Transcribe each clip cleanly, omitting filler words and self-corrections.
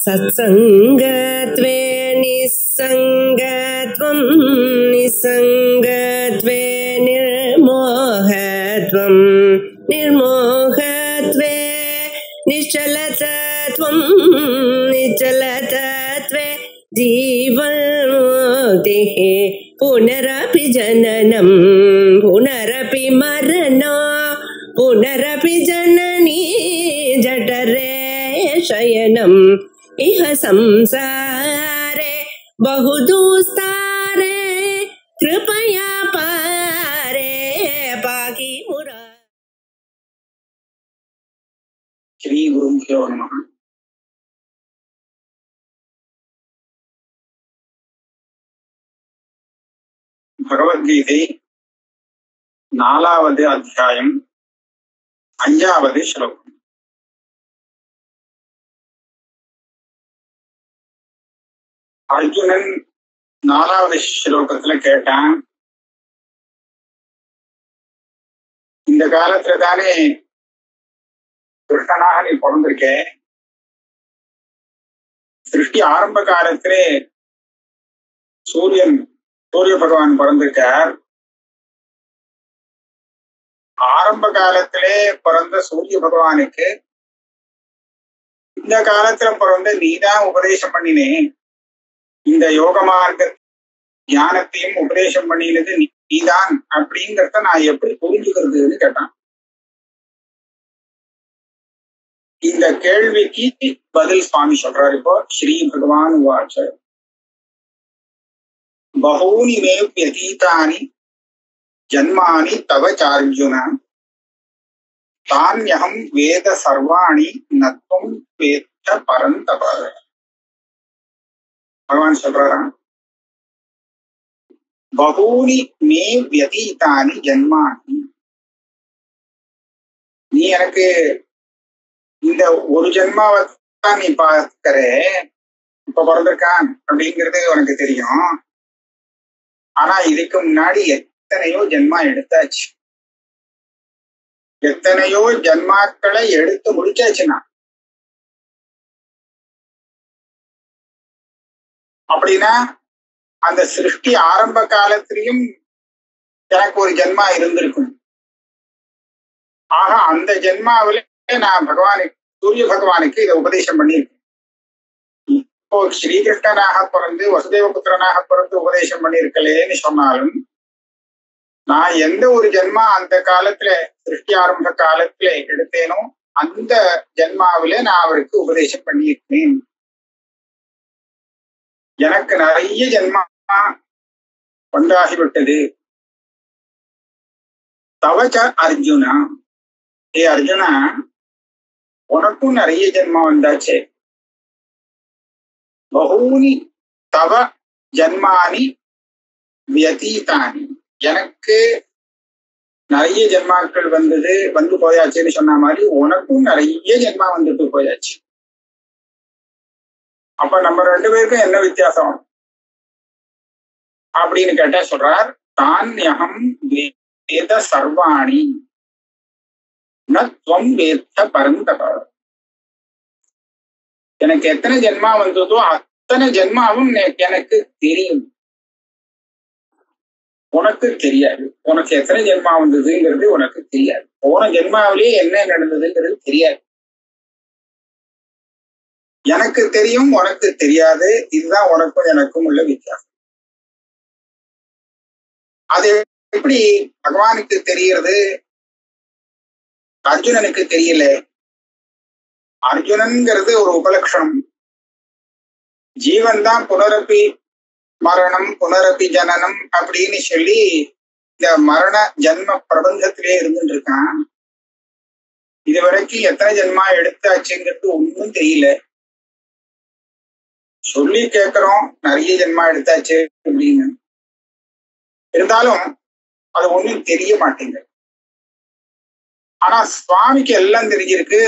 सत्संगत्वे निस्संगत्वं निस्संगत्वे निर्मोहत्वं निर्मोहत्वे निश्चलतत्वं निश्चलतत्वे जीवन्मुक्तिः पुनरपि जननं पुनरपि मरणं पुनरपि जननी जठरे शयनम् इह संसारे बहुदुस्तारे कृपया पारे पाहि मुरा। श्री गुरुभ्यो नमः। भगवद्गीதை 4வது அத்தியாயம் 5வது ஸ்லோகம். அர்ஜுனன் 4வது ஸ்லோகத்துல கேட்டான், இந்த காலத்துல தானே கிருஷ்ணனாக நீ பிறந்திருக்க, சிருஷ்டி ஆரம்ப காலத்திலே சூரிய பகவான் பிறந்திருக்கார். ஆரம்ப காலத்திலே பிறந்த சூரிய பகவானுக்கு இந்த காலத்துல பிறந்த நீதான் உபதேசம் பண்ணினேன், இந்த யோக மார்க்க ஞானத்தையும் உபதேசம் பண்ணினது நீதான் அப்படிங்கிறத நான் எப்படி புரிஞ்சுக்கிறதுன்னு கேட்டான். இந்த கேள்விக்கு பதில் சுவாமி சொல்றாரு. இப்போ ஸ்ரீ பகவான் வாச்ச பகூனி மே வ்யதீதானி ஜன்மானி தவ சார்ஜுன தான்யகம் வேத சர்வாணி நத்வம் வேத பரந்தப. பகவான் சொல்றாராம், பகூனி மே வ்யதீதானி ஜன்மானி, நீ எனக்கு இந்த ஒரு ஜென்மாவத்தான் நீ பார்க்கிற, இப்ப பிறந்திருக்கான் அப்படிங்கிறது உனக்கு தெரியும். ஆனா இதுக்கு முன்னாடி எத்தனையோ ஜென்மா எடுத்தாச்சு, எத்தனையோ ஜென்மாக்களை எடுத்து முடிச்சாச்சுன்னா. அப்படின்னா அந்த சிருஷ்டி ஆரம்ப காலத்திலையும் எனக்கு ஒரு ஜென்மா இருந்திருக்கும். ஆக அந்த ஜென்மாவில நான் பகவானுக்கு, சூரிய பகவானுக்கு இதை உபதேசம் பண்ணியிருக்கேன். இப்போ ஸ்ரீகிருஷ்ணனாக பிறந்து வசுதேவ புத்திரனாக பிறந்து உபதேசம் பண்ணியிருக்கலேன்னு சொன்னாலும், நான் எந்த ஒரு ஜென்மா அந்த காலத்துல சிருஷ்டி ஆரம்ப காலத்துல எடுத்தேனோ அந்த ஜென்மாவில நான் அவருக்கு உபதேசம் பண்ணியிருக்கேன். எனக்கு நிறைய ஜென்மா வந்தாகிவிட்டது. தவச்ச அர்ஜுனா, ஏ அர்ஜுனா, உனக்கும் நிறைய ஜென்மா வந்தாச்சே. பகூனி தவ ஜன்மானி வியதீதானி, எனக்கு நிறைய ஜென்மாக்கள் வந்து போயாச்சுன்னு சொன்ன மாதிரி உனக்கும் நிறைய ஜென்மா வந்துட்டு போயாச்சு. அப்ப நம்ம 2 பேருக்கும் என்ன வித்தியாசம் அப்படின்னு கேட்டா சொல்றார், தான்யகம் வேத சர்வாணி நத்வம் வேத பரந்தப. எனக்கு எத்தனை ஜென்மா வந்ததோ அத்தனை ஜென்மாவும் எனக்கு தெரியும், உனக்கு தெரியாது. உனக்கு எத்தனை ஜென்மா வந்ததுங்கிறது உனக்கு தெரியாது, போன ஜென்மாவிலேயே என்ன நடந்ததுங்கிறது தெரியாது. எனக்கு தெரியும், உனக்கு தெரியாது. இதுதான் உனக்கும் எனக்கும் உள்ள வித்தியாசம். அது எப்படி பகவானுக்கு தெரியறது, அர்ஜுனனுக்கு தெரியல? அர்ஜுனன்கிறது ஒரு உபலட்சணம். ஜீவன் தான் புனரப்பி மரணம் புனரப்பி ஜனனம் அப்படின்னு சொல்லி இந்த மரண ஜன்ம பிரபஞ்சத்திலே இருந்துட்டு இருக்கான். இது வரைக்கும் எத்தனை ஜென்மா எடுத்தாச்சுங்கிறது ஒன்றும் தெரியல. சொல்லி கேட்கிறோம் நிறைய ஜென்மா எடுத்தாச்சு அப்படின்னு, இருந்தாலும் அது ஒண்ணும் தெரிய மாட்டேங்குது. ஆனா சுவாமிக்கு எல்லாம் தெரிஞ்சிருக்கு.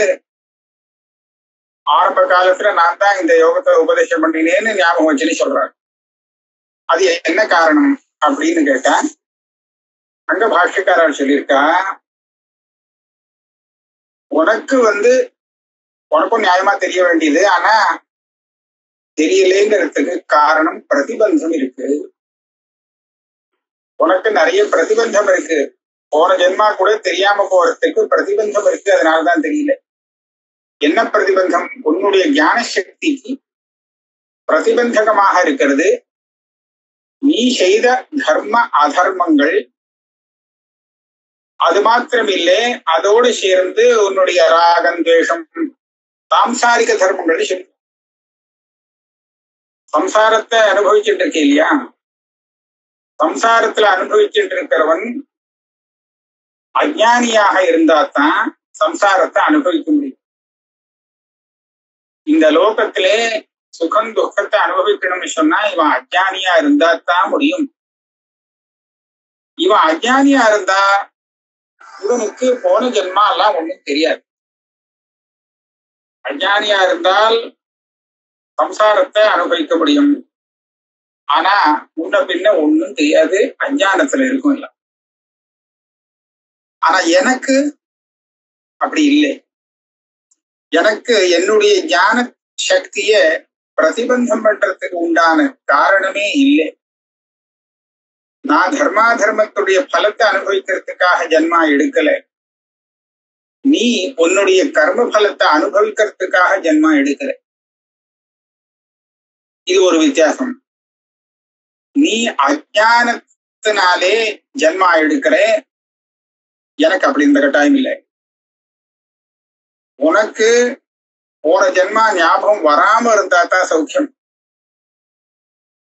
ஆரம்ப காலத்துல நான் தான் இந்த யோகத்தை உபதேசம் பண்ணினேன்னு ஞாபகம் வச்சுன்னு சொல்றாரு. அது என்ன காரணம் அப்படின்னு கேட்டா, அங்க பாஷ்யக்காரர் சொல்லியிருக்கா, உனக்கும் நியாயமா தெரிய வேண்டியது. ஆனா தெரியலேங்கிறதுக்கு காரணம் பிரதிபந்தம் இருக்கு. உனக்கு நிறைய பிரதிபந்தம் இருக்கு. போன ஜென்மா கூட தெரியாம போறதுக்கு பிரதிபந்தம் இருக்கு, அதனாலதான் தெரியல. என்ன பிரதிபந்தம்? உன்னுடைய ஞான சக்திக்கு பிரதிபந்தகமாக இருக்கிறது நீ செய்த தர்ம அதர்மங்கள். அது மாத்திரமில்லை, அதோடு சேர்ந்து உன்னுடைய ராகம் துவேஷம் சாம்சாரிக தர்மங்கள். சம்சாரத்தை அனுபவிச்சுட்டு இருக்கே இல்லையா, சம்சாரத்துல அனுபவிச்சுட்டு இருக்கிறவன் அஞ்ஞானியாக இருந்தாத்தான் சம்சாரத்தை அனுபவிக்க முடியும். இந்த லோகத்திலே சுகம் துக்கத்தை அனுபவிக்கணும்னு சொன்னா இவன் அஞ்ஞானியா இருந்தாத்தான் முடியும். இவன் அஞ்ஞானியா இருந்தா இவனுக்கு போன ஜென்மா எல்லாம் ஒண்ணும் தெரியாது. அஞ்ஞானியா இருந்தால் சம்சாரத்தை அனுபவிக்க முடியும். ஆனா முன்ன பின்ன ஒண்ணும் தெரியாது, அஞ்ஞானத்துல இருக்கும் இல்ல. ஆனா எனக்கு அப்படி இல்லை. எனக்கு என்னுடைய ஞான சக்திய பிரதிபந்தம் பண்றதுக்கு உண்டான காரணமே இல்லை. நான் தர்மாதர்மத்துடைய பலத்தை அனுபவிக்கிறதுக்காக ஜென்மா எடுக்கல. நீ உன்னுடைய கர்ம பலத்தை அனுபவிக்கிறதுக்காக ஜென்மா எடுக்கல. இது ஒரு வித்தியாசம். நீ அஞ்ஞானத்தினாலே ஜென்மா எடுக்கிற, எனக்கு அப்படி இந்த கட்டாயம் இல்லை. உனக்கு போன ஜென்மா ஞாபகம் வராம இருந்தா தான் சௌக்கியம்.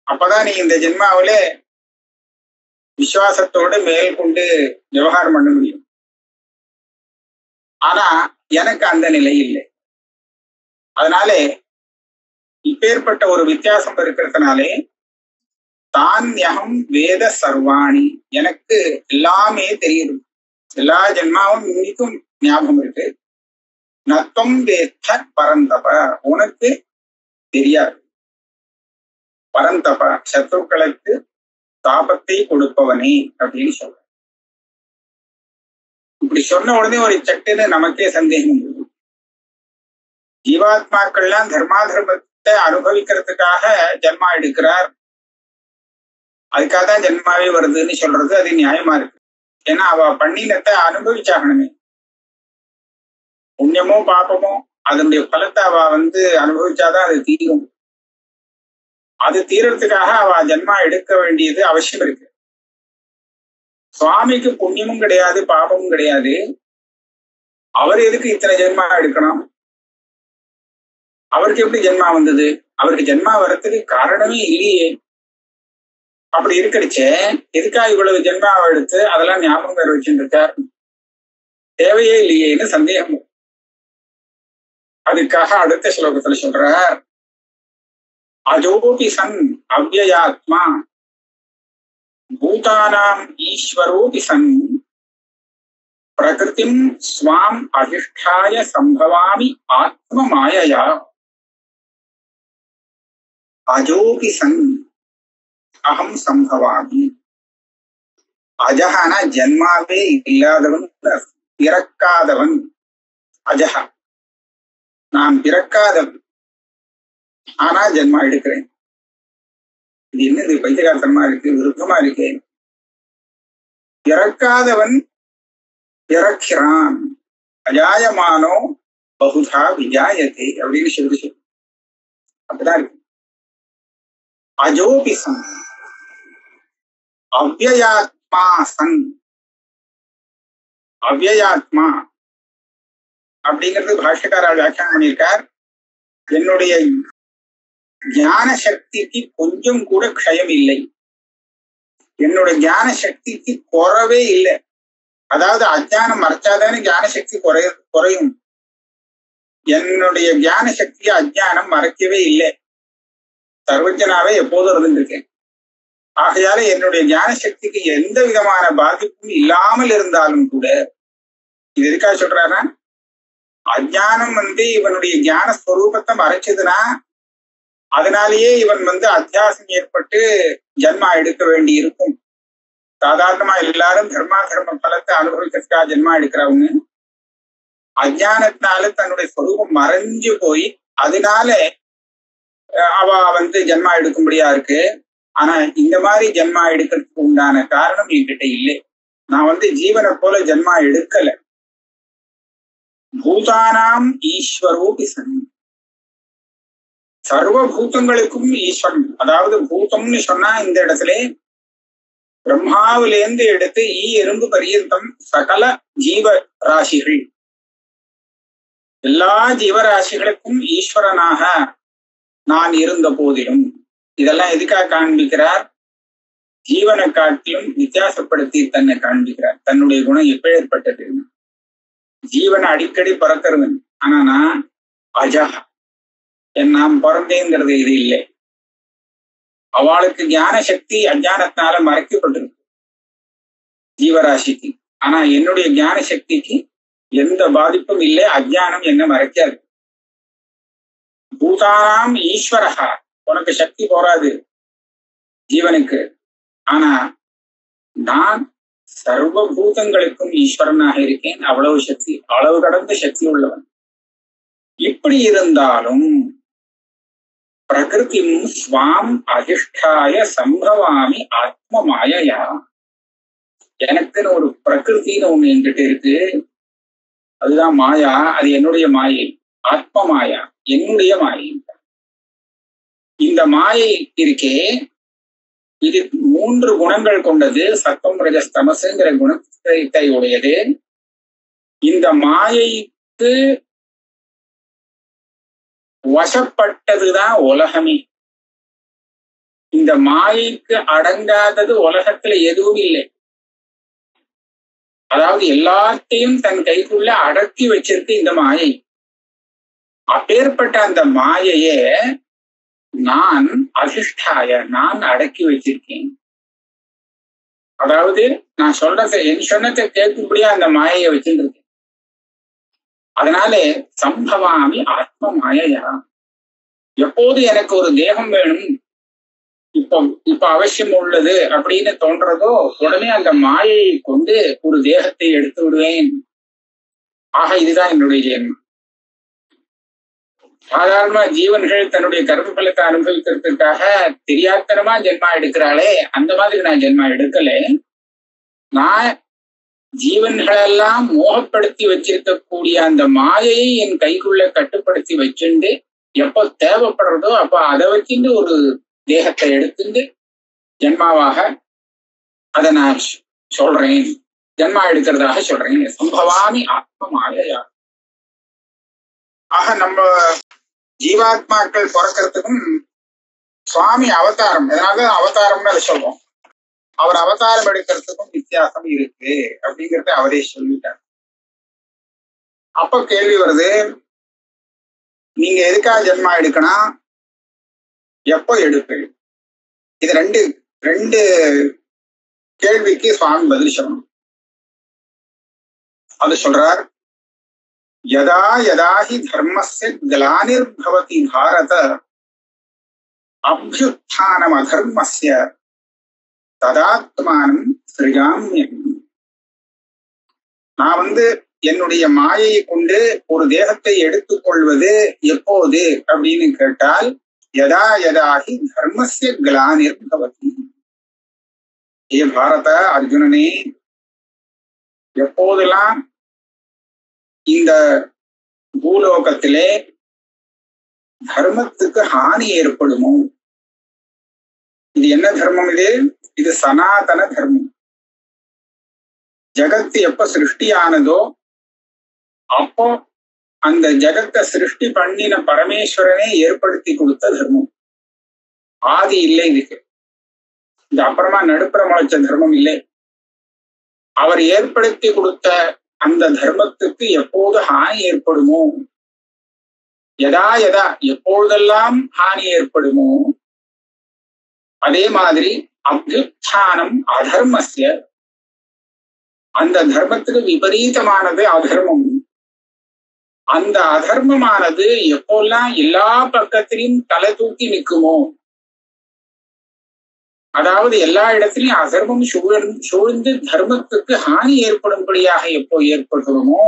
அப்பதான் நீ இந்த ஜென்மாவிலே விசுவாசத்தோடு மேல் கொண்டு விவகாரம் பண்ண முடியும். ஆனா எனக்கு அந்த நிலை இல்லை. அதனாலே இப்பேற்பட்ட ஒரு வித்தியாசம் இருக்கிறதுனாலே தான்யகம் வேத சர்வாணி, எனக்கு எல்லாமே தெரியுது. எல்லா ஜென்மாவும் இன்னைக்கும் ஞாபகம் இருக்கு. நத்தம் வேத்த பரந்தப, உனக்கு தெரியாது. பரந்தப, சத்ருக்களுக்கு தாபத்தை கொடுப்பவனே அப்படின்னு சொல்ற. இப்படி சொன்ன உடனே ஒரு சட்டுன்னு நமக்கே சந்தேகம் வருது. ஜீவாத்மாக்கள்லாம் தர்மாதர்மத்தை அனுபவிக்கிறதுக்காக ஜென்மா எடுக்கிறார், அதுக்காக தான் ஜென்மாவே வருதுன்னு சொல்றது அது நியாயமா இருக்கு. ஏன்னா அவ பண்ணினத்தை அனுபவிச்சாகணுமே. புண்ணியமோ பாப்பமோ அதனுடைய பலத்தை அவ அனுபவிச்சாதான் அது தீரும். அது தீரத்துக்காக அவ ஜென்மா எடுக்க வேண்டியது அவசியம் இருக்கு. சுவாமிக்கு புண்ணியமும் கிடையாது பாபமும் கிடையாது, அவர் எதுக்கு இத்தனை ஜென்மா எடுக்கணும்? அவருக்கு எப்படி ஜென்மா வந்தது? அவருக்கு ஜென்மா வர்றதுக்கு காரணமே இல்லையே. அப்படி இருக்கிறச்சே எதுக்கா இவ்வளவு ஜென்மாவை எடுத்து அதெல்லாம் ஞாபகம் வேற வச்சுட்டு இருக்கார்? தேவையே இல்லையேன்னு சந்தேகம். அதுக்காக அடுத்த ஸ்லோகத்துல சொல்றார், அஜோபி சன் அவ்யயாத்மா பூதானாம் ஈஸ்வரோபி சன் பிரகிருதிம் ஸ்வாம் அதிஷ்டாய சம்பவாமி ஆத்ம மாயையா. அஜோபி சன் அகம் சம்பவாமி. அஜஹானா ஜென்மாவே இல்லாதவன், பிறக்காதவன். அஜஹா நான் பிறக்காதவன், ஆனா ஜென்மா எடுக்கிறேன். இது என்னது பைத்தியகாரத்தனமா இருக்கு, விருப்பமா இருக்கு. பிறக்காதவன் பிறக்கிறான். அஜாயமானோ பகுதா விஜாயதே அப்படின்னு சொல்லி அப்படிதான் இருக்கு. அஜோபி சன் அவ்யயாத்மா சன். அவ்யயாத்மா அப்படிங்கிறது பாஷ்யக்காரர் வியாக்கியானம் பண்ணியிருக்கார். என்னுடைய ஞான சக்திக்கு கொஞ்சம் கூட க்ஷயம் இல்லை, என்னுடைய ஞான சக்திக்கு குறவே இல்லை. அதாவது அஜ்ஞானம் மறைச்சாதானே ஞான சக்தி குறையும். என்னுடைய ஞான சக்தியை அஜ்ஞானம் மறைக்கவே இல்லை. சர்வஜனாவே எப்போதும் இருந்துருக்கேன். ஆகையால என்னுடைய ஞான சக்திக்கு எந்த விதமான பாதிப்பும் இல்லாமல் இருந்தாலும் கூட, இது எதுக்காக சொல்றாருன்னா, அஜ்ஞானம் இவனுடைய ஞான ஸ்வரூபத்தை மறைச்சதுன்னா அதனாலேயே இவன் அத்தியாசம் ஏற்பட்டு ஜென்மா எடுக்க வேண்டி இருக்கும். சாதாரணமா எல்லாரும் தர்ம பலத்தை அனுபவிக்கிறதுக்காக ஜென்மா எடுக்கிறவங்க அஜ்ஞானத்தினால தன்னுடைய ஸ்வரூபம் மறைஞ்சு போய் அதனால அவ ஜென்மா எடுக்கும்படியா இருக்கு. ஆனா இந்த மாதிரி ஜென்மா எடுக்கிறதுக்கு உண்டான காரணம் என்கிட்ட இல்லை. நான் ஜீவனை போல ஜென்மா எடுக்கல. பூதானாம் ஈஸ்வரோபி சன், சர்வ பூதங்களுக்கும் ஈஸ்வரன். அதாவது பூதம்னு சொன்னா இந்த இடத்துல பிரம்மாவிலேந்து எடுத்து எறும்பு பரியந்தம் சகல ஜீவ ராசிகள், எல்லா ஜீவராசிகளுக்கும் ஈஸ்வரனாக நான் இருந்த போதிலும், இதெல்லாம் எதுக்காக காண்பிக்கிறார்? ஜீவனை காட்டிலும் வித்தியாசப்படுத்தி தன்னை காண்பிக்கிறார். தன்னுடைய குணம் எப்பேற்பட்டது? ஜீவனை அடிக்கடி பிறக்கிறது. ஆனா நான் அஜஹா, நான் பிறந்தேங்கிறது இது இல்லை. அவளுக்கு ஞான சக்தி அஞ்ஞானத்தினால மறைக்கப்பட்டிருக்கு ஜீவராசிக்கு. ஆனா என்னுடைய ஞான சக்திக்கு எந்த பாதிப்பும் இல்லை. அஞ்ஞானம் என்ன மறைக்காது. பூதானாம் ஈஸ்வரஹா, உனக்கு சக்தி போராது ஜீவனுக்கு. ஆனா நான் சர்வ பூதங்களுக்கும் ஈஸ்வரனாக இருக்கேன். அவ்வளவு சக்தி, அளவு கடந்த சக்தி உள்ளவன். இப்படி இருந்தாலும் பிரகிருதிம் ஸ்வாம் அதிஷ்டாய சம்பவாமி ஆத்ம மாயையா, எனக்குன்னு ஒரு பிரகிருத்தின்னு ஒண்ணு என்கிட்ட இருக்கு. அதுதான் மாயா. அது என்னுடைய மாயை, ஆத்ம மாயா, என்னுடைய மாயை. இந்த மாயை இருக்கே, இது 3 குணங்கள் கொண்டது. சத்தம் ரஜஸ் தமசுங்கிற குணத்தை உடையது. இந்த மாயைக்கு வசப்பட்டதுதான் உலகமே. இந்த மாயைக்கு அடங்காதது உலகத்துல எதுவும் இல்லை. அதாவது எல்லாத்தையும் தன் கைக்குள்ள அடக்கி வச்சிருக்கு இந்த மாயை. அப்பேற்பட்ட அந்த மாயையே நான் அதிஷ்டாய, நான் அடக்கி வச்சிருக்கேன். அதாவது நான் என் சொன்னதை கேட்கும்படியா அந்த மாயையை வச்சிருக்கேன். அதனால சம்பவாமி ஆத்ம மாயையா, எப்போது எனக்கு ஒரு தேகம் வேணும், இப்ப அவசியம் உள்ளது அப்படின்னு தோன்றதோ உடனே அந்த மாயையை கொண்டு ஒரு தேகத்தை எடுத்து விடுவேன். ஆக இதுதான் என்னுடைய ஜென்மம். சாதாரண ஜீவன்கள் தன்னுடைய கர்ம பலத்தை அனுபவிக்கிறதுக்காக தெரியாத்தனமா ஜென்மா எடுக்கிறாளே, அந்த மாதிரி நான் ஜென்மா எடுக்கல. நான் ஜீவன்களெல்லாம் மோகப்படுத்தி வச்சிருக்கக்கூடிய அந்த மாயையை என் கைக்குள்ள கட்டுப்படுத்தி வச்சுண்டு எப்ப தேவைப்படுறதோ அப்ப அதை வச்சுட்டு ஒரு தேகத்தை எடுத்துட்டு ஜென்மாவாக அதை நான் சொல்றேன், ஜென்மா எடுக்கிறதாக சொல்றேன். சம்பவாமி ஆத்ம மாயையா. ஆக நம்ம ஜீவாத்மாக்கள் பிறக்கிறதுக்கும் சுவாமி அவதாரம், அதனாலதான் அவதாரம்னு அதை சொல்றோம். அவர் அவதாரம் எடுக்கிறதுக்கும் வித்தியாசம் இருக்கு அப்படிங்கிறத அவரே சொல்லிட்டார். அப்ப கேள்வி வருது, நீங்க எதுக்காக ஜென்மா எடுக்கணும், எப்போ எடுப்பீங்க? இது ரெண்டு கேள்விக்கு சுவாமி பதில் சொல்லணும். அது சொல்றார், யதா யதாஹி தர்மஸ்ய க்லானிர்பவதி பாரத அப்யுத்தானம் அதர்மஸ்ய ததாத்மானம் சிருஜாம்யம். நான் என்னுடைய மாயையை கொண்டு ஒரு தேகத்தை எடுத்துக்கொள்வது எப்போது அப்படின்னு கேட்டால், யதா யதாஹி தர்மஸ்ய க்லானிர்பவதி. ஏ பாரத அர்ஜுனனே, எப்போதெல்லாம் இந்த பூலோகத்திலே தர்மத்துக்கு ஹானி ஏற்படுமோ, இது என்ன தர்மம்? இது சனாதன தர்மம். ஜகத்து எப்ப சிருஷ்டியானதோ அப்போ அந்த ஜகத்தை சிருஷ்டி பண்ணின பரமேஸ்வரனே ஏற்படுத்தி கொடுத்த தர்மம். ஆதி இல்லை இதுக்கு. இது அப்புறமா நடுப்புற முளைச்ச தர்மம் இல்லை. அவர் ஏற்படுத்தி கொடுத்த அந்த தர்மத்துக்கு எப்போது ஹானி ஏற்படுமோ, யதா யதா எப்பொழுதெல்லாம் ஹானி ஏற்படுமோ, அதே மாதிரி அப்யுத்தானம் அதர்மஸ்ய, அந்த தர்மத்துக்கு விபரீதமானது அதர்மம். அந்த அதர்மமானது எப்போல்லாம் எல்லா பக்கத்திலையும் தலை தூக்கி நிற்குமோ, அதாவது எல்லா இடத்திலையும் அதர்மம் சூழ்ந்து தர்மத்துக்கு ஹானி ஏற்படும்படியாக எப்போ ஏற்படுகிறோமோ,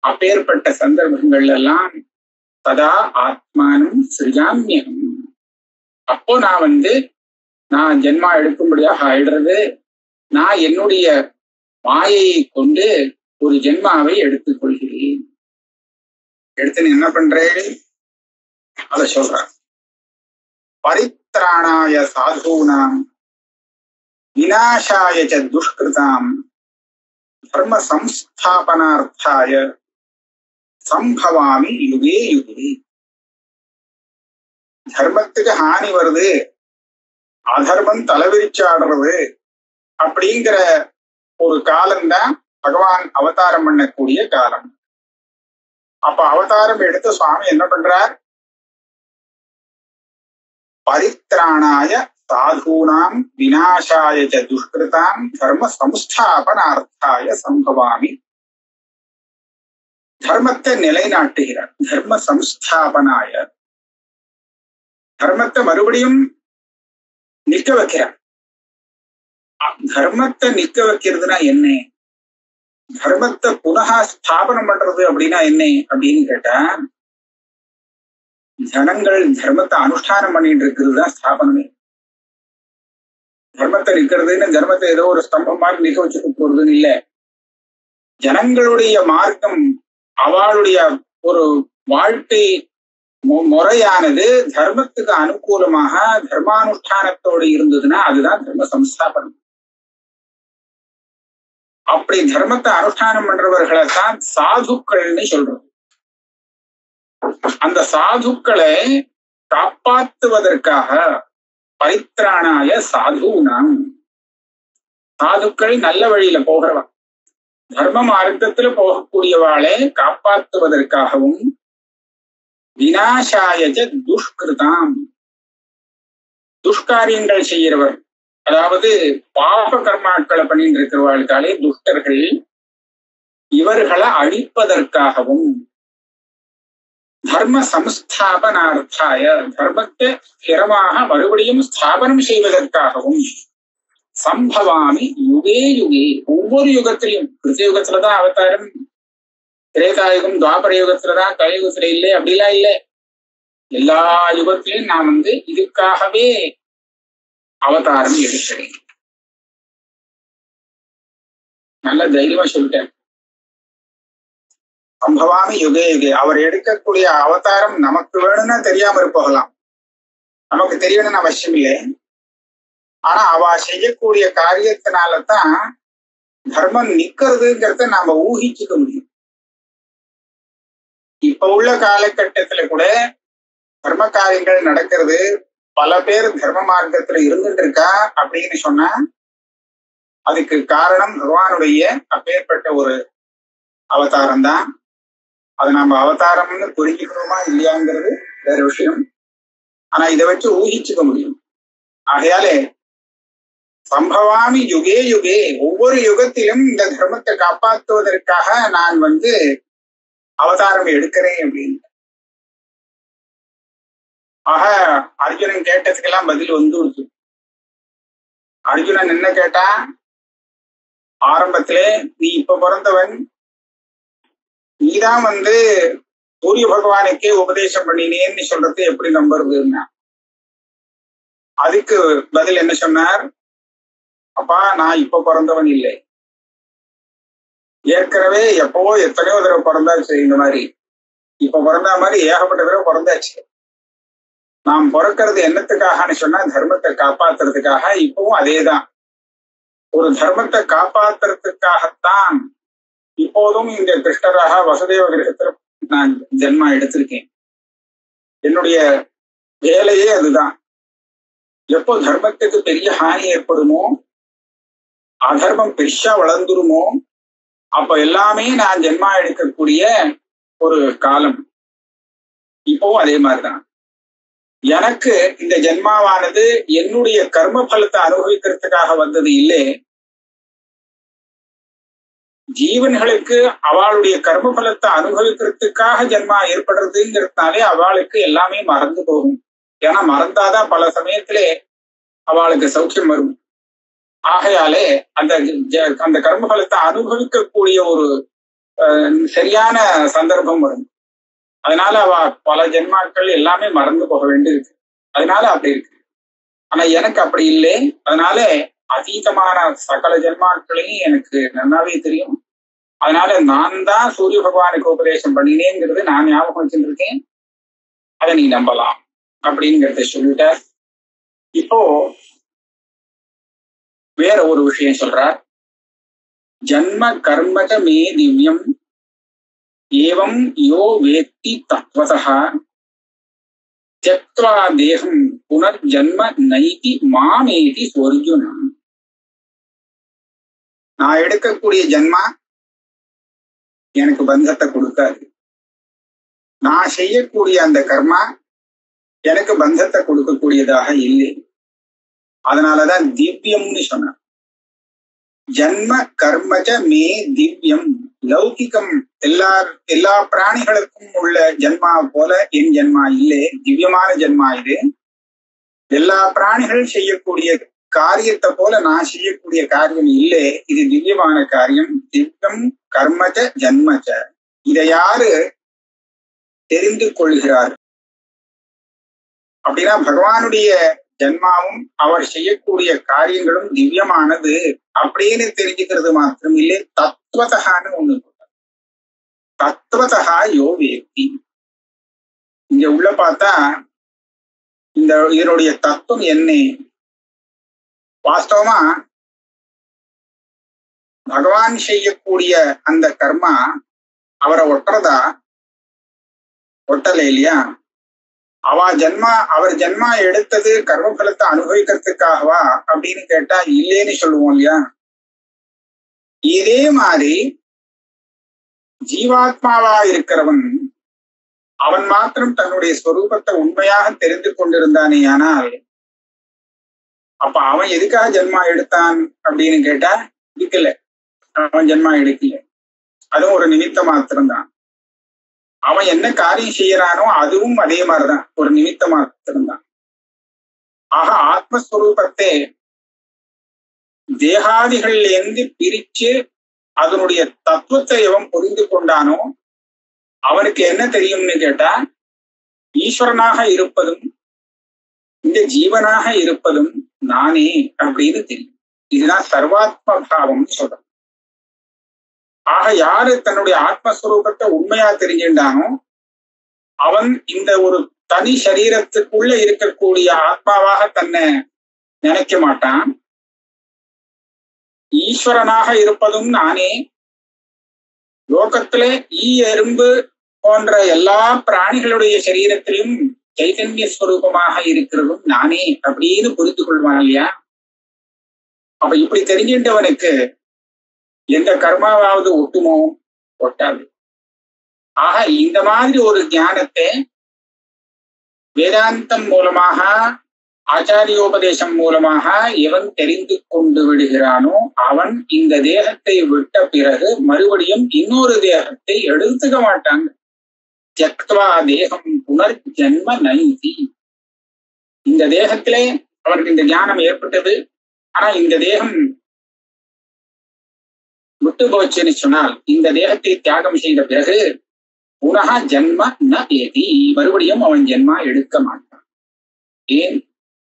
அப்பேற்பட்ட சந்தர்ப்பங்கள் எல்லாம் ததா ஆத்மானம் சிருஜாம்யம், அப்போ நான் ஜென்மா எடுக்கும்படியாக ஆயிடுறது. நான் என்னுடைய மாயையை கொண்டு ஒரு ஜென்மாவை எடுத்துக் கொள்கிறேன். எடுத்து என்ன பண்றேன் அத சொல்றேன். பரித்ராணாய சாதூனாம் விநாசாய ச துஷ்கிருதாம் தர்ம சம்ஸ்தாபனார்த்தாய சம்பவாமி யுகே யுகே. தர்மத்துக்கு ஹானி வருது, அதர்மம் தலைவிரிச்சாடுறது அப்படிங்கிற ஒரு காலம்தான் பகவான் அவதாரம் பண்ணக்கூடிய காலம். அப்ப அவதாரம் எடுத்து சுவாமி என்ன பண்றார்? பரித்ராணாய சாதூனாம் விநாசாய ச துஷ்கிருதாம் தர்ம சம்ஸ்தாபனார்த்தாய சம்பவாமி. தர்மத்தை நிலைநாட்டுகிறார். தர்ம சம்ஸ்தாபனாய, தர்மத்தை மறுபடியும் நிக்க வைக்கிறார். தர்மத்தை நிக்க வைக்கிறதுனா என்ன? தர்மத்தை புனகா ஸ்தாபனம் பண்றது அப்படின்னா என்ன அப்படின்னு கேட்டா, ஜனங்கள் தர்மத்தை அனுஷ்டானம் பண்ணிட்டு இருக்கிறது தான் ஸ்தாபனமே. தர்மத்தை நிக்கிறதுன்னு தர்மத்தை ஏதோ ஒரு ஸ்தம்பம் மாதிரி நிக்க வச்சுட்டு போறதுன்னு இல்ல. ஜனங்களுடைய மார்க்கம், அவளுடைய ஒரு வாழ்க்கை முறையானது தர்மத்துக்கு அனுகூலமாக தர்மானுஷ்டானத்தோடு இருந்ததுன்னா அதுதான் தர்ம சம்ஸ்தாபனம். அப்படி தர்மத்தை அனுஷ்டானம் பண்றவர்களை தான் சாதுக்கள்னு சொல்றோம். அந்த சாதுக்களை காப்பாற்றுவதற்காக பரித்ராணாய சாதுனாம், சாதுக்கள் நல்ல வழியில போகிறவா, தர்ம மார்க்கத்துல போகக்கூடியவாளை காப்பாற்றுவதற்காகவும், விநாசாயஜ துஷ்கிருதாம், துஷ்காரியங்கள் செய்கிறவர், அதாவது பாப கர்மாக்களை பண்ணிட்டு இருக்கிறவாளுக்காலே துஷ்டர்கள், இவர்களை அழிப்பதற்காகவும், தர்ம சம்ஸ்தாபனார்த்தாய, தர்மத்தை ஸ்திரமாக மறுபடியும் ஸ்தாபனம் செய்வதற்காகவும், சம்பவாமி யுகே யுகே, ஒவ்வொரு யுகத்திலையும், கிருத்தயுகத்துலதான் அவதாரம், திரேதாயுகம் துவாபர யுகத்துலதான், கலியுகத்துல இல்லை அப்படிலாம் இல்லை, எல்லா யுகத்திலையும் நான் இதுக்காகவே அவதாரம் எடுக்கிறேன். நல்ல தைரியமா சொல்லிட்டேன். சம்பவாமி யுகே யுகே. அவர் எடுக்கக்கூடிய அவதாரம் நமக்கு வேணும்னா தெரியாம போகலாம், நமக்கு தெரியணும்னு அவசியம் இல்லை. ஆனா அவ செய்யக்கூடிய காரியத்தினாலதான் தர்மம் நிக்கிறதுங்கிறத நாம ஊகிச்சுக்க முடியும். இப்ப உள்ள காலகட்டத்துல கூட தர்ம காரியங்கள் நடக்கிறது, பல பேர் தர்ம மார்க்கத்துல இருந்துட்டு இருக்கா அப்படின்னு சொன்னா அதுக்கு காரணம் பகவானுடைய அப்பேற்பட்ட ஒரு அவதாரம் தான். அது நம்ம அவதாரம்னு புரிஞ்சுக்கணுமா இல்லையாங்கிறது வேற விஷயம். ஆனா இதை வச்சு ஊகிச்சுக்க முடியும். ஆகையாலே சம்பவாமி யுகே யுகே, ஒவ்வொரு யுகத்திலும் இந்த தர்மத்தை காப்பாற்றுவதற்காக நான் அவதாரம் எடுக்கிறேன் அப்படின்னு. ஆக அர்ஜுனன் கேட்டதுக்கெல்லாம் பதில் வந்துடுச்சு. அர்ஜுனன் என்ன கேட்டா, ஆரம்பத்திலே நீ இப்ப பிறந்தவன், நீதான் சூரிய பகவானுக்கே உபதேசம் பண்ணினேன்னு சொல்றது எப்படி நம்புறதுன்னா, அதுக்கு பதில் என்ன சொன்னார்? அப்பா, நான் இப்ப பிறந்தவன் இல்லை, ஏற்கனவே எப்பவோ எத்தனையோ தடவை பிறந்தாச்சு. இந்த மாதிரி இப்ப பிறந்த மாதிரி ஏகப்பட்ட தடவை பிறந்தாச்சு. நாம் பிறக்கிறது என்னத்துக்காகன்னு சொன்னா தர்மத்தை காப்பாத்துறதுக்காக. இப்பவும் அதேதான், ஒரு தர்மத்தை காப்பாத்துறதுக்காகத்தான் இப்போதும் இந்த கிருஷ்ணராக வசுதேவ கிரகத்துல நான் ஜென்மா எடுத்திருக்கேன். என்னுடைய வேலையே அதுதான். எப்போ தர்மத்துக்கு பெரிய ஹானி ஏற்படுமோ, அதர்மம் பெருசா வளர்ந்துருமோ, அப்ப எல்லாமே நான் ஜென்மா எடுக்கக்கூடிய ஒரு காலம். இப்பவும் அதே மாதிரிதான். எனக்கு இந்த ஜென்மாவானது என்னுடைய கர்ம பலத்தை அனுபவிக்கிறதுக்காக வந்தது இல்லை. ஜீவன்களுக்கு அவளுடைய கர்ம பலத்தை அனுபவிக்கிறதுக்காக ஜென்மா ஏற்படுறதுங்கிறதுனாலே அவளுக்கு எல்லாமே மறந்து போகும். ஏன்னா மறந்தாதான் பல சமயத்திலே அவளுக்கு சௌக்கியம் வரும். ஆகையாலே அந்த கர்ம பலத்தை அனுபவிக்கக்கூடிய ஒரு சரியான சந்தர்ப்பம் வரும். அதனால அவ பல ஜென்மாக்கள் எல்லாமே மறந்து போக வேண்டியிருக்கு. அதனால அப்படி இருக்கு. ஆனா எனக்கு அப்படி இல்லை. அதனால அதீதமான சகல ஜென்மாக்களையும் எனக்கு நல்லாவே தெரியும். அதனால நான் தான் சூரிய பகவானுக்கு உபதேசம் பண்ணினேங்கிறது நான் ஞாபகம் வச்சுருக்கேன், அதை நீ நம்பலாம் அப்படிங்கிறத சொல்லிட்டார். இப்போ வேற ஒரு விஷயம் சொல்றார். ஜன்ம கர்மஜ மே திவ்யம் ஏவம் யோ வேத்தி தத்வதஹ त्यक्त्वा தேகம் புனர்ஜன்ம நைதி மாமேதி சொர்ஜுனம். நான் எடுக்கக்கூடிய ஜன்மா எனக்கு பந்தத்தை கொடுக்காது. நான் செய்யக்கூடிய அந்த கர்மா எனக்கு பந்தத்தை கொடுக்கக்கூடியதாக இல்லை. அதனாலதான் திவ்யம்னு சொன்னார். ஜன்ம கர்மஜ மே திவ்யம். லௌகிகம் எல்லா பிராணிகளுக்கும் உள்ள ஜன்மா போல என் ஜன்மா இல்லை, திவ்யமான ஜன்மா இது. எல்லா பிராணிகள் செய்யக்கூடிய காரியத்தை போல நான் செய்யக்கூடிய காரியம் இல்லை, இது திவ்யமான காரியம். திவ்யம் கர்மஜ ஜன்மஜ. இதை யாரு தெரிந்து கொள்கிறார் அப்படின்னா பகவானுடைய ஜன்மாவும் அவர் செய்யக்கூடிய காரியங்களும் திவ்யமானது அப்படின்னு தெரிஞ்சுக்கிறது மாத்திரம் இல்லை, தத்துவதகான்னு ஒண்ணு. தத்துவதகா யோ வேத்தி. இங்க உள்ள பார்த்தா இதனுடைய தத்துவம் என்ன? வாஸ்தவமா பகவான் செய்யக்கூடிய அந்த கர்மா அவரை ஒட்டுறதா? ஒட்டலை இல்லையா? அவர் ஜென்மா எடுத்தது கர்மபலத்தை அனுபவிக்கிறதுக்காகவா அப்படின்னு கேட்டா இல்லேன்னு சொல்லுவோம் இல்லையா? இதே மாதிரி ஜீவாத்மாவா இருக்கிறவன் அவன் மாத்திரம் தன்னுடைய ஸ்வரூபத்தை உண்மையாக தெரிந்து கொண்டிருந்தானே ஆனால் அப்ப அவன் எதுக்காக ஜென்மா எடுத்தான் அப்படின்னு கேட்டா எடுக்கல, அவன் ஜென்மா எடுக்கல, அதுவும் ஒரு நிமித்த மாத்திரம்தான். அவன் என்ன காரியம் செய்யறானோ அதுவும் அதே மாதிரிதான், ஒரு நிமித்த மாத்திரம்தான். ஆக ஆத்மஸ்வரூபத்தை தேகாதிகள்ல இருந்து பிரிச்சு அதனுடைய தத்துவத்தை எவன் புரிந்து கொண்டானோ அவனுக்கு என்ன தெரியும்னு கேட்டா ஈஸ்வரனாக இருப்பதும் இந்த ஜீவனாக இருப்பதும் நானே அப்படின்னு தெரியும். இதுதான் சர்வாத்ம பாவம் சொல்றோம். ஆக யாரு தன்னுடைய ஆத்மஸ்வரூபத்தை உண்மையா தெரிஞ்சின்றானோ அவன் இந்த ஒரு தனி சரீரத்துக்குள்ள இருக்கக்கூடிய ஆத்மாவாக தன்னை நினைக்க மாட்டான். ஈஸ்வரனாக இருப்பதும் நானே, லோகத்திலே எறும்பு போன்ற எல்லா பிராணிகளுடைய சரீரத்திலும் சைதன்ய ஸ்வரூபமாக இருக்கிறதும் நானே அப்படின்னு புரிந்து கொள்வான் இல்லையா? அப்ப இப்படி தெரிஞ்சின்றவனுக்கு எந்த கர்மாவாவது ஒட்டுமோ? ஒட்டாது. ஆக இந்த மாதிரி ஒரு ஞானத்தை வேதாந்தம் மூலமாக ஆச்சாரியோபதேசம் மூலமாக எவன் தெரிந்து கொண்டு விடுகிறானோ அவன் இந்த தேகத்தை விட்ட பிறகு மறுபடியும் இன்னொரு தேகத்தை எடுத்துக்க மாட்டாங்க. त्यक्त्वा தேகம் புனர்ஜன்ம நைதி. இந்த தேகத்திலே அவருக்கு இந்த ஞானம் ஏற்பட்டது. ஆனா இந்த தேகம் விட்டு போச்சுன்னு சொன்னால் இந்த தேகத்தை தியாகம் செய்த பிறகு புனக ஜன்ம ந ஏதி, மறுபடியும் அவன் ஜென்மா எடுக்க மாட்டான். ஏன்?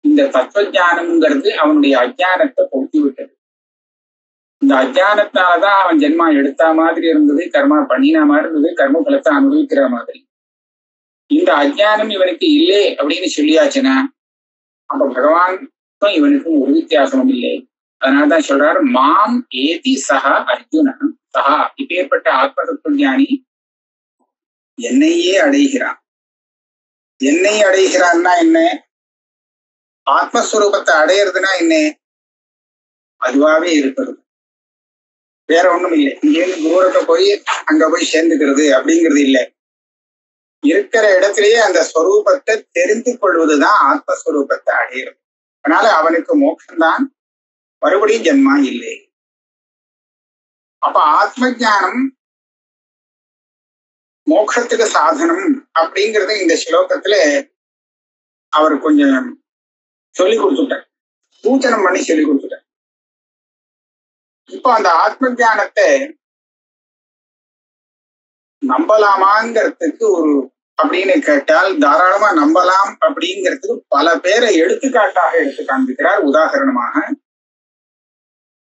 இந்த தத்துவஞானம்ங்கிறது அவனுடைய அஜானத்தை போக்கி விட்டது. இந்த அஜானத்தாலதான் அவன் ஜென்மா எடுத்த மாதிரி இருந்தது, கர்மா பண்ணின மாதிரி இருந்தது, கர்ம பலத்தை அனுபவிக்கிற மாதிரி. இந்த அஜானம் இவனுக்கு இல்லை அப்படின்னு சொல்லியாச்சுன்னா அப்ப பகவானுக்கும் இவனுக்கும் ஒரு வித்தியாசமும் இல்லை. அதனாலதான் சொல்றாரு மாம் ஏதி சஹா அர்ஜுனன் சஹா. இப்பேற்பட்ட ஆத்மதத்துவ ஞானி என்னையே அடைகிறான். என்னை அடைகிறான்னா என்ன? ஆத்மஸ்வரூபத்தை அடையிறதுனா என்ன? அதுவாவே இருக்கிறது, வேற ஒண்ணும் இல்லை. இங்கேருந்து தூரத்தை போய் அங்க போய் சேர்ந்துக்கிறது அப்படிங்கிறது இல்லை. இருக்கிற இடத்திலேயே அந்த ஸ்வரூபத்தை தெரிந்து கொள்வதுதான் ஆத்மஸ்வரூபத்தை அடையிறது. அதனால அவனுக்கு மோட்சம்தான், மறுபடியும் ஜென்மா இல்லை. அப்ப ஆத்ம ஞானம் மோட்சத்துக்கு சாதனம் அப்படிங்கறத இந்த ஸ்லோகத்துல அவர் கொஞ்சம் சொல்லி கொடுத்துட்டார், சூச்சனம் பண்ணி சொல்லி கொடுத்துட்டார். இப்போ அந்த ஆத்ம ஞானத்தை நம்பலாமாங்கிறதுக்கு ஒரு அப்படின்னு கேட்டால் தாராளமா நம்பலாம் அப்படிங்கிறதுக்கு பல பேரை எடுத்துக்காட்டாக எடுத்து காண்பிக்கிறார். உதாரணமாக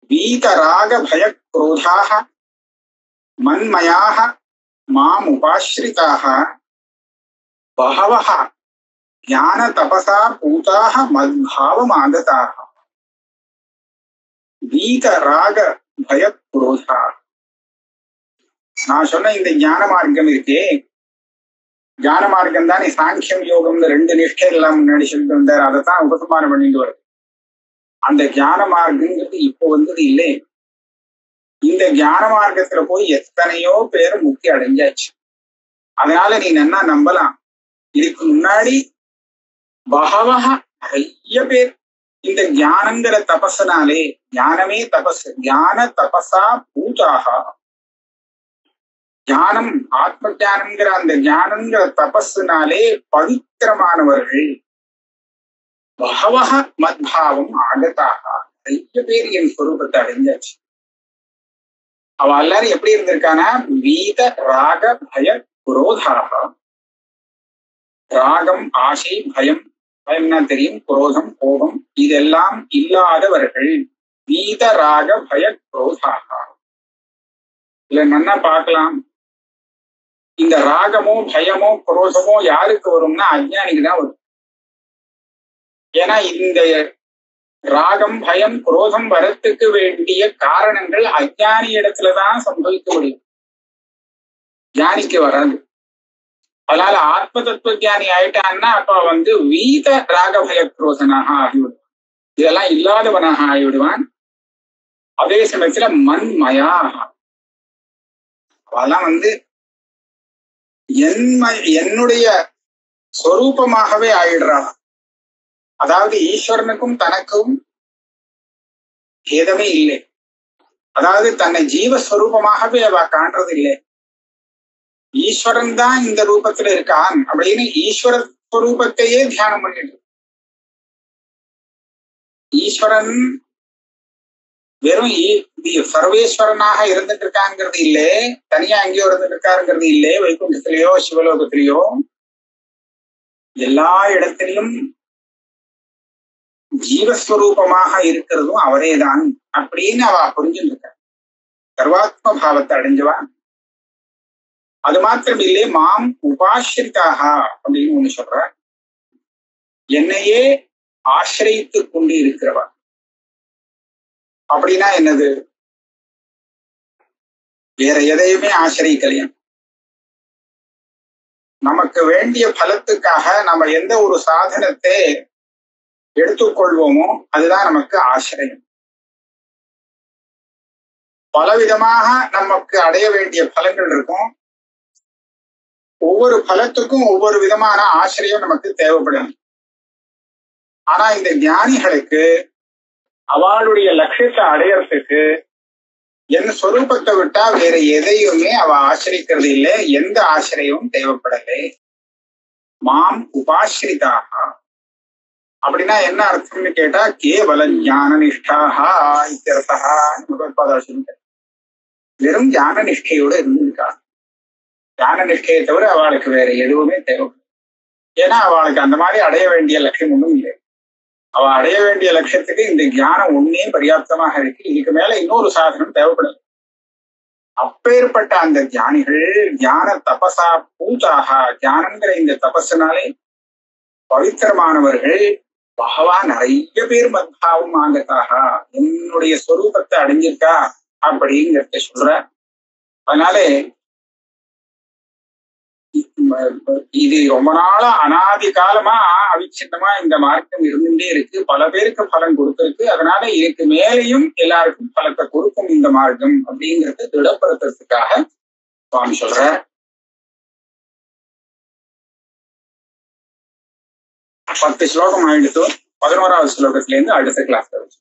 வீதராக பய குரோதாக மன்மயாக மாம் உபாஸ்ரிதாக பஹவஹ ஞான தபசா பூதாக மத்பாவம் ஆகதாக. வீதராக பய குரோதா, நான் சொன்ன இந்த ஞான மார்க்கம் இருக்கே, ஞான மார்க்கம் தான் சாங்கியம் யோகம்னு 2 நிஷ்டை எல்லாம் முன்னாடி சொல்லிட்டு வந்தார். அதைத்தான் உபசமானம் பண்ணிட்டு வருது. அந்த ஞான மார்க்கங்கிறது இப்போ வந்தது இல்லை. இந்த ஞான மார்க்கத்துல போய் எத்தனையோ பேர் முக்தி அடைஞ்சாச்சு. அதனால நீ நன்னா நம்பலாம். இதுக்கு முன்னாடி பகவஹ நிறைய பேர் இந்த ஞானங்கிற தபஸனாலே, ஞானமே தபஸ், ஞான தபசா பூதாக, ஞானம் ஆத்ம ஞானங்கிற அந்த ஞானங்கிற தபஸுனாலே பவித்திரமானவர்கள் பகவஹ மத்பாவம் ஆகதாக, நிறைய பேர் என் ஸ்வரூபத்தை அடைஞ்சாச்சு. அவ எல்லாரும் எப்படி இருந்திருக்கானா, வீத ராக பய குரோதாக, ராகம் ஆசை பயம், பயம்னா தெரியும், குரோதம் கோபம், இதெல்லாம் இல்லாதவர்கள் வீத ராக பய குரோதாக. இல்ல நன்னா பார்க்கலாம், இந்த ராகமோ பயமோ குரோதமோ யாருக்கு வரும்னா அஞ்ஞானிக்கு தான் வரும். ஏன்னா இந்த ராகம் பயம் குரோதம் வரத்துக்கு வேண்டிய காரணங்கள் அஞ்ஞானி இடத்துலதான் சம்பவிக்க முடியும், ஞானிக்கு வராது. அதனால ஆத்ம தத்துவ ஞானி ஆயிட்டான்னா அப்ப வீத ராக பய குரோதனாக ஆகிவிடுவான், இதெல்லாம் இல்லாதவனாக ஆகிவிடுவான். அதே சமயத்துல மன்மயாக, அதெல்லாம் என்னுடைய சொரூபமாகவே ஆயிடுறான். அதாவது ஈஸ்வரனுக்கும் தனக்கும் பேதமே இல்லை. அதாவது தன்னை ஜீவஸ்வரூபமாகவே அவ காண்றது இல்லை. ஈஸ்வரன் தான் இந்த ரூபத்துல இருக்கான் அப்படின்னு ஈஸ்வர ஸ்வரூபத்தையே தியானம் பண்ணிட்டு, ஈஸ்வரன் வெறும் சர்வேஸ்வரனாக இருந்துட்டு இருக்காங்கிறது இல்லை, தனியா எங்கேயோ இருந்துட்டு இருக்காருங்கிறது இல்லை. வைகுண்டத்திலேயோ சிவலோகத்திலேயோ எல்லா இடத்திலையும் ஜீவஸ்வரூபமாக இருக்கிறதும் அவரேதான் அப்படின்னு அவ புரிஞ்சுட்டு இருக்க, சர்வாத்ம பாவத்தை அடைஞ்சவா. அது மாத்திரம் இல்லை, மாம் உபாஸ்ரிதாக அப்படின்னு ஒண்ணு சொல்ற, என்னையே ஆசிரியித்து கொண்டு இருக்கிறவா. அப்படின்னா என்னது, வேற எதையுமே ஆசிரியக்கலையா. நமக்கு வேண்டிய பலத்துக்காக நம்ம எந்த ஒரு சாதனத்தை எடுத்துக்கொள்வோமோ அதுதான் நமக்கு ஆசிரியம். பலவிதமாக நமக்கு அடைய வேண்டிய பலன்கள் இருக்கும். ஒவ்வொரு பலத்துக்கும் ஒவ்வொரு விதமான ஆசிரியம் நமக்கு தேவைப்படும். ஆனா இந்த ஞானிகளுக்கு அவளுடைய லட்சியத்தை அடையறதுக்கு என் சொரூபத்தை விட்டா வேற எதையுமே அவ ஆசிரிக்கிறது இல்லை, எந்த ஆசிரியமும் தேவைப்படலை. மாம் உபாஸ்ரிதாக அப்படின்னா என்ன அர்த்தம்னு கேட்டா, கேவல ஞான நிஷ்டாக வெறும் ஞான நிஷ்டையோட இருந்திருக்கா. ஞான நிஷ்டையை தவிர அவளுக்கு வேற எதுவுமே தேவைப்படும். ஏன்னா அவளுக்கு அந்த மாதிரி அடைய வேண்டிய லட்சியம் ஒன்றும் இல்லை. அவ அடைய வேண்டிய லட்சியத்துக்கு இந்த ஞானம் ஒன்னே பர்யாப்தமாக இருக்கு, இதுக்கு மேல இன்னொரு சாதனம் தேவைப்படும். அப்பேற்பட்ட அந்த ஞானிகள் ஞான தபசா பூதாக, ஞானங்கிற இந்த தபஸுனாலே பவித்திரமானவர்கள் பகவான் நிறைய பேர் மத்பாவம் ஆகத்தாக, என்னுடைய ஸ்வரூபத்தை அடைஞ்சிருக்கா அப்படிங்கிறத சொல்ற. அதனால இது ரொம்ப நாளா அனாதி காலமா அவிச்சின்னமா இந்த மார்க்கம் இருந்துட்டே இருக்கு, பல பேருக்கு பலன் கொடுத்திருக்கு. அதனால இதுக்கு மேலேயும் எல்லாருக்கும் பலத்தை கொடுக்கும் இந்த மார்க்கம் அப்படிங்கறத திடப்படுத்துறதுக்காக சுவாமி சொல்ற. 10 ஸ்லோகம் ஆயிடுத்து. 11வது ஸ்லோகத்துல இருந்து அடுத்த கிளாஸ்ல வச்சு